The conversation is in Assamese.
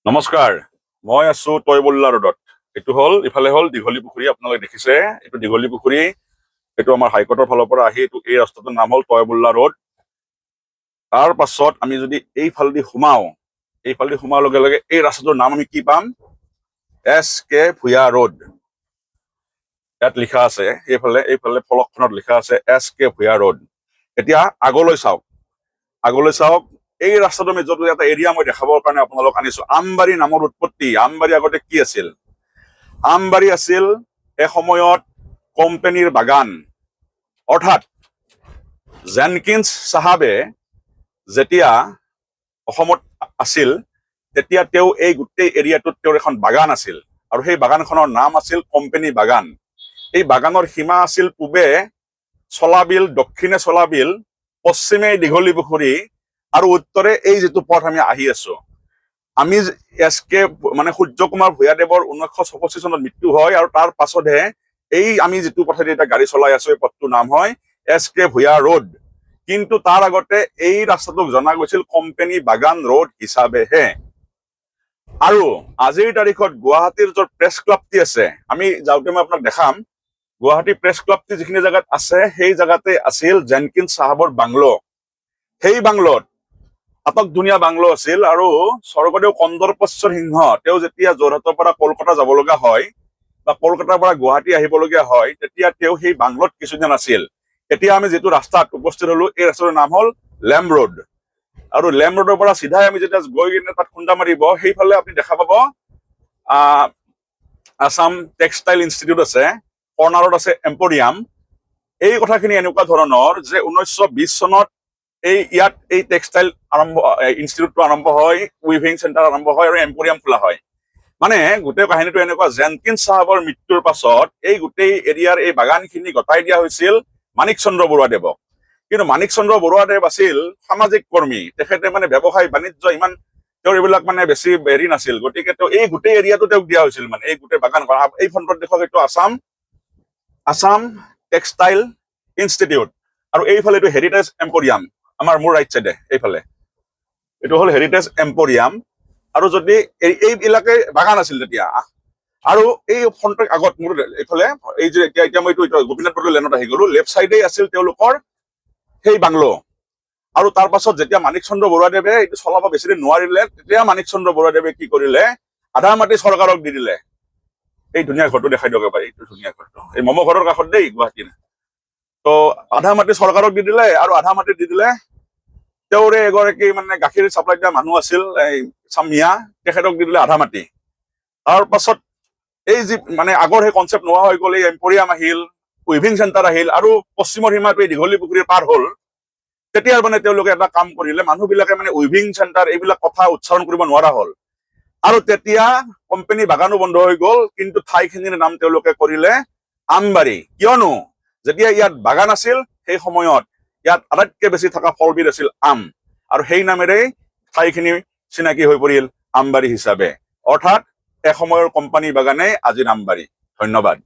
নমস্কাৰ, মই আছো তয়বুল্লা ৰোডত। এইটো ইফালে হ'ল দীঘলী পুখুৰী। আপোনালোকে দেখিছে এইটো দীঘলী পুখুৰী। এইটো আমাৰ হাইকোৰ্টৰ ফালৰ পৰা আহি এই ৰাস্তাটোৰ নাম হ'ল তয়বুল্লা ৰোড। তাৰ পাছত আমি যদি এইফালেদি সোমাওৱাৰ লগে লগে এই ৰাস্তাটোৰ নাম আমি কি পাম? SK Bhuyan road. ইয়াত লিখা আছে, এইফালে ফলকখনত লিখা আছে SK ভূঞা ৰোড। এতিয়া আগলৈ চাওক। এই ৰাস্তাটোৰ মাজত এটা এৰিয়া মই দেখাবৰ কাৰণে আপোনালোক আনিছো। আমবাৰী নামৰ উৎপত্তি। আমবাৰী আগতে কি আছিল? আমবাৰী আছিল এসময়ত কোম্পানীৰ বাগান। অৰ্থাৎ জেনকিন্স চাহাবে যেতিয়া অসমত আছিল তেতিয়া তেওঁ এই গোটেই এৰিয়াটোত তেওঁৰ এখন বাগান আছিল, আৰু সেই বাগানখনৰ নাম আছিল কোম্পানী বাগান। এই বাগানৰ সীমা আছিল পূবে চলাবিল, দক্ষিণে চলাবিল, পশ্চিমে দীঘলী পুখুৰী, আৰু উত্তৰে এই যিটো পথ আমি আহি আছো। আমি SK সূৰ্য কুমাৰ ভূঞাদেৱৰ 1964 চনত মৃত্যু হয়, আৰু তাৰ পাছতহে এই আমি যিটো পথেদি এতিয়া গাড়ী চলাই আছো এই পথটোৰ নাম হয় SK ভূঞা ৰোড। কিন্তু তাৰ আগতে এই ৰাস্তাটোক জনা গৈছিল কোম্পানী বাগান ৰোড হিচাপেহে। আৰু আজিৰ তাৰিখত গুৱাহাটীৰ য'ত প্ৰেছ ক্লাবটি আছে, আমি যাওঁতে মই আপোনাক দেখাম, গুৱাহাটী প্ৰেছ ক্লাবটি যিখিনি জেগাত আছে সেই জেগাতে আছিল জেনকিন্স চাহাবৰ বাংলো। সেই বাংলোত আটক ধুনীয়া বাংলো আছিল, আৰু স্বৰ্গদেউ কন্দৰ্পশ্বৰ সিংহ তেওঁ যেতিয়া যোৰহাটৰ পৰা কলকাতা যাব লগা হয় বা কলকাতাৰ পৰা গুৱাহাটী আহিবলগীয়া হয়, তেতিয়া তেওঁ সেই বাংলোত কিছুদিন আছিল। এতিয়া আমি যিটো ৰাস্তাত উপস্থিত হলো, এই ৰাস্তাটোৰ নাম হ'ল লেম্ব ৰোড। আৰু লেম্ব ৰোডৰ পৰা চিধাই আমি যেতিয়া গৈ কিনে তাত খুন্দা মাৰিব, সেইফালে আপুনি দেখা পাব আছাম টেক্সটাইল ইনষ্টিটিউট আছে, কৰ্ণাৰত আছে এম্পৰিয়াম। এই কথাখিনি এনেকুৱা ধৰণৰ যে 1920 চনত ইয়াত এই টেক্সটাইল ইনষ্টিটিউটটো আৰম্ভ হয়, উইভিং চেণ্টাৰ আৰম্ভ হয়, আৰু এম্পৰিয়াম খোলা হয়। মানে গোটেই কাহিনীটো এনেকুৱা, জেনকিন্স চাহাবৰ মৃত্যুৰ পাছত এই গোটেই এৰিয়াৰ এই বাগানখিনি গতাই দিয়া হৈছিল মাণিক চন্দ্ৰ বৰুৱাদেৱক। কিন্তু মাণিক চন্দ্ৰ বৰুৱাদেৱ আছিল সামাজিক কৰ্মী। তেখেতে ব্যৱসায় বাণিজ্য ইমান তেওঁৰ এইবিলাক বেছি হেৰি নাছিল, গতিকে তেওঁ এই গোটেই এৰিয়াটো তেওঁক দিয়া হৈছিল। এই গোটেই বাগানখন, এই ফ্ৰণ্টত দেখক, এইটো আছাম টেক্সটাইল ইনষ্টিটিউট, আৰু এইফালে এইটো হেৰিটেজ এম্পৰিয়াম। মোৰ ৰাইট চাইডে এইফালে এইটো হ'ল হেৰিটেজ এম্পৰিয়াম। আৰু যদি এইবিলাকে বাগান আছিল তেতিয়া, আৰু এই ফ্ৰণ্টৰ আগত মোৰ এইফালে এই যে এতিয়া মই এইটো গোপীনাথ বৰদলৈ লেনত আহি গলো, লেফ্ট চাইডে আছিল তেওঁলোকৰ সেই বাংলো। আৰু তাৰ পাছত যেতিয়া মাণিক চন্দ্ৰ বৰুৱাদেৱে এইটো চলাব বেছিদিন নোৱাৰিলে, তেতিয়া মাণিক চন্দ্ৰ বৰুৱাদেৱে কি কৰিলে, আধা মাটি চৰকাৰক দি দিলে। এই ধুনীয়া ঘৰটো দেখাই দিয়ক এবাৰ, এইটো ধুনীয়া ঘৰটো, এই মমো ঘৰৰ কাষত দেই, গুৱাহাটীৰ। তো আধা মাটি চৰকাৰক দি দিলে, আৰু আধা মাটি দি দিলে তেওঁৰে এগৰাকী গাখীৰ চাপ্লাই দিয়া মানুহ আছিল, এই মিয়া, তেখেতক দি দিলে আধা মাটি। তাৰ পাছত এই যি আগৰ সেই কনচেপ্ট নোহোৱা হৈ গ'ল, এই এম্পৰিয়াম আহিল, উইভিং চেণ্টাৰ আহিল, আৰু পশ্চিমৰ সীমাটো এই দীঘলী পুখুৰীৰ পাৰ হ'ল। তেতিয়া তেওঁলোকে এটা কাম কৰিলে, মানুহবিলাকে উইভিং চেণ্টাৰ এইবিলাক কথা উচ্চাৰণ কৰিব নোৱাৰা হ'ল, আৰু তেতিয়া কোম্পানী বাগানো বন্ধ হৈ গ'ল। কিন্তু ঠাইখিনিৰ নাম তেওঁলোকে কৰিলে আমবাৰী। কিয়নো যেতিয়া ইয়াত বাগান আছিল, সেই সময়ত ইয়াত আটাইতকৈ বেছি থকা ফলবিধ আছিল আম, আৰু সেই নামেৰেই ঠাইখিনি চিনাকি হৈ পৰিল আমবাৰী হিচাপে। অৰ্থাৎ এসময়ৰ কোম্পানী বাগানে আজিৰ আমবাৰী। ধন্যবাদ।